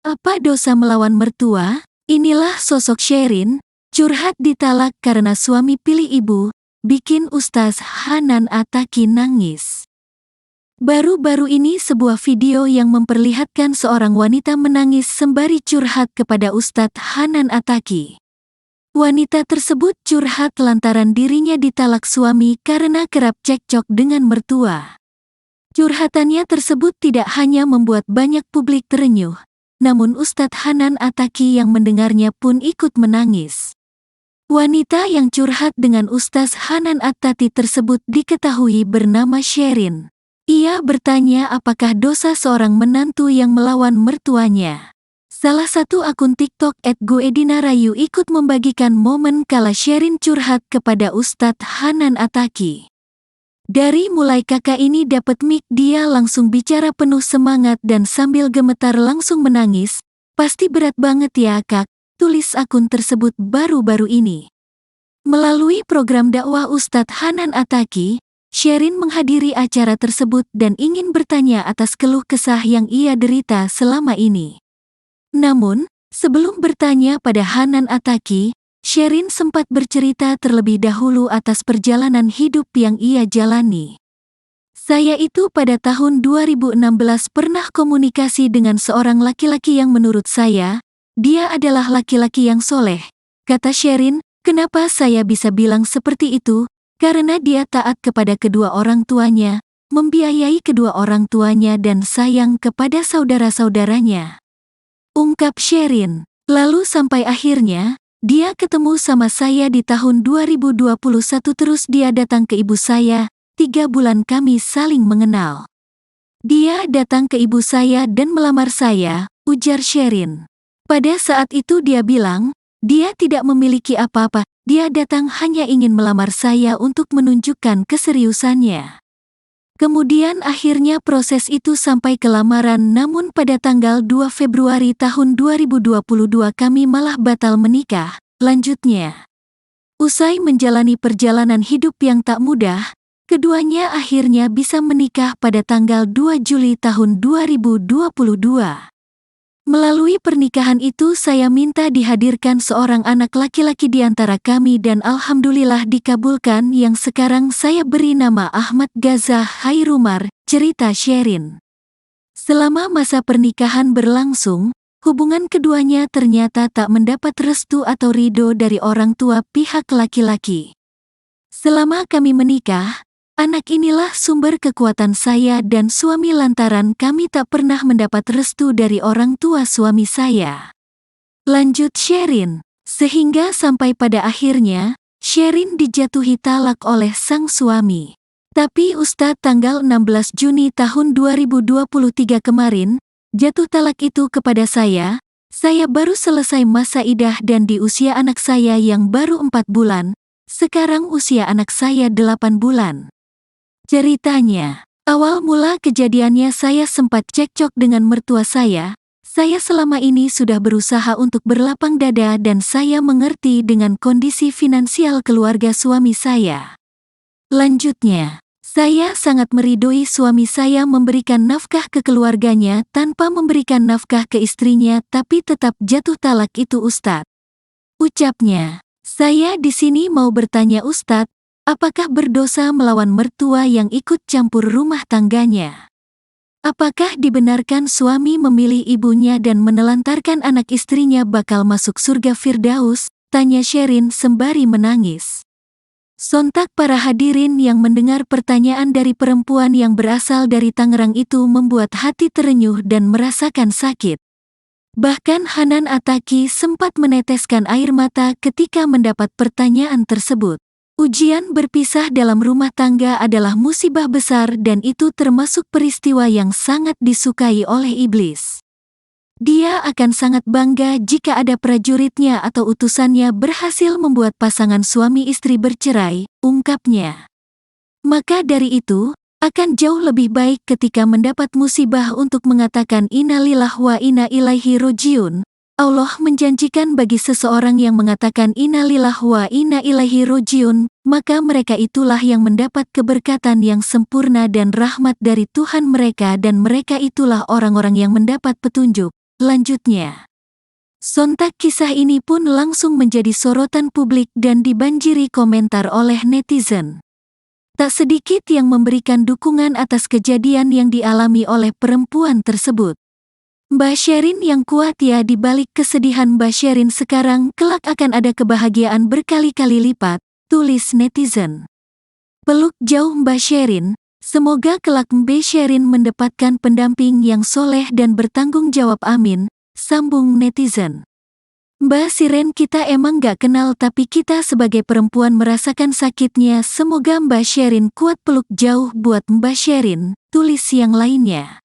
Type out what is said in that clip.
Apa dosa melawan mertua? Inilah sosok Sherin, curhat ditalak karena suami pilih ibu, bikin Ustaz Hanan Attaqi nangis. Baru-baru ini sebuah video yang memperlihatkan seorang wanita menangis sembari curhat kepada Ustadz Hanan Attaqi. Wanita tersebut curhat lantaran dirinya ditalak suami karena kerap cekcok dengan mertua. Curhatannya tersebut tidak hanya membuat banyak publik terenyuh, namun Ustadz Hanan Attaqi yang mendengarnya pun ikut menangis. Wanita yang curhat dengan Ustadz Hanan Attaqi tersebut diketahui bernama Sherin. Ia bertanya apakah dosa seorang menantu yang melawan mertuanya. Salah satu akun TikTok @goedinarayu ikut membagikan momen kala Sherin curhat kepada Ustadz Hanan Attaqi. Dari mulai kakak ini dapat mic dia langsung bicara penuh semangat dan sambil gemetar langsung menangis. Pasti berat banget ya kak, tulis akun tersebut baru-baru ini. Melalui program dakwah Ustadz Hanan Attaqi, Sherin menghadiri acara tersebut dan ingin bertanya atas keluh kesah yang ia derita selama ini. Namun, sebelum bertanya pada Hanan Attaqi, Sherin sempat bercerita terlebih dahulu atas perjalanan hidup yang ia jalani. Saya itu pada tahun 2016 pernah komunikasi dengan seorang laki-laki yang menurut saya, dia adalah laki-laki yang soleh. Kata Sherin, kenapa saya bisa bilang seperti itu? Karena dia taat kepada kedua orang tuanya, membiayai kedua orang tuanya dan sayang kepada saudara-saudaranya. Ungkap Sherin. Lalu sampai akhirnya, dia ketemu sama saya di tahun 2021 terus dia datang ke ibu saya, 3 bulan kami saling mengenal. Dia datang ke ibu saya dan melamar saya, ujar Sherin. Pada saat itu dia bilang, dia tidak memiliki apa-apa, dia datang hanya ingin melamar saya untuk menunjukkan keseriusannya. Kemudian akhirnya proses itu sampai ke lamaran namun pada tanggal 2 Februari tahun 2022 kami malah batal menikah, lanjutnya. Usai menjalani perjalanan hidup yang tak mudah, keduanya akhirnya bisa menikah pada tanggal 2 Juli tahun 2022. Melalui pernikahan itu saya minta dihadirkan seorang anak laki-laki di antara kami dan alhamdulillah dikabulkan yang sekarang saya beri nama Ahmad Gaza Hairumar, cerita Sherin. Selama masa pernikahan berlangsung, hubungan keduanya ternyata tak mendapat restu atau ridho dari orang tua pihak laki-laki. Selama kami menikah, anak inilah sumber kekuatan saya dan suami lantaran kami tak pernah mendapat restu dari orang tua suami saya. Lanjut Sherin, sehingga sampai pada akhirnya, Sherin dijatuhi talak oleh sang suami. Tapi Ustadz tanggal 16 Juni tahun 2023 kemarin, jatuh talak itu kepada saya baru selesai masa idah dan di usia anak saya yang baru 4 bulan, sekarang usia anak saya 8 bulan. Ceritanya, awal mula kejadiannya saya sempat cekcok dengan mertua saya selama ini sudah berusaha untuk berlapang dada dan saya mengerti dengan kondisi finansial keluarga suami saya. Lanjutnya, saya sangat meridhoi suami saya memberikan nafkah ke keluarganya tanpa memberikan nafkah ke istrinya tapi tetap jatuh talak itu Ustadz. Ucapnya, saya di sini mau bertanya Ustadz, apakah berdosa melawan mertua yang ikut campur rumah tangganya? Apakah dibenarkan suami memilih ibunya dan menelantarkan anak istrinya bakal masuk surga Firdaus? Tanya Sherin sembari menangis. Sontak para hadirin yang mendengar pertanyaan dari perempuan yang berasal dari Tangerang itu membuat hati terenyuh dan merasakan sakit. Bahkan Hanan Attaqi sempat meneteskan air mata ketika mendapat pertanyaan tersebut. Ujian berpisah dalam rumah tangga adalah musibah besar dan itu termasuk peristiwa yang sangat disukai oleh iblis. Dia akan sangat bangga jika ada prajuritnya atau utusannya berhasil membuat pasangan suami istri bercerai, ungkapnya. Maka dari itu, akan jauh lebih baik ketika mendapat musibah untuk mengatakan innalillahi wa inna ilaihi rojiun. Allah menjanjikan bagi seseorang yang mengatakan innalillahi wa inna ilaihi rojiun, maka mereka itulah yang mendapat keberkatan yang sempurna dan rahmat dari Tuhan mereka dan mereka itulah orang-orang yang mendapat petunjuk. lanjutnya. Sontak kisah ini pun langsung menjadi sorotan publik dan dibanjiri komentar oleh netizen. Tak sedikit yang memberikan dukungan atas kejadian yang dialami oleh perempuan tersebut. Mbak Sherin yang kuat ya, di balik kesedihan Mbak Sherin sekarang kelak akan ada kebahagiaan berkali-kali lipat, tulis netizen. Peluk jauh Mbak Sherin, semoga kelak Mbak Sherin mendapatkan pendamping yang soleh dan bertanggung jawab, amin, sambung netizen. Mbak Shirin kita emang gak kenal tapi kita sebagai perempuan merasakan sakitnya, semoga Mbak Sherin kuat, peluk jauh buat Mbak Sherin, tulis yang lainnya.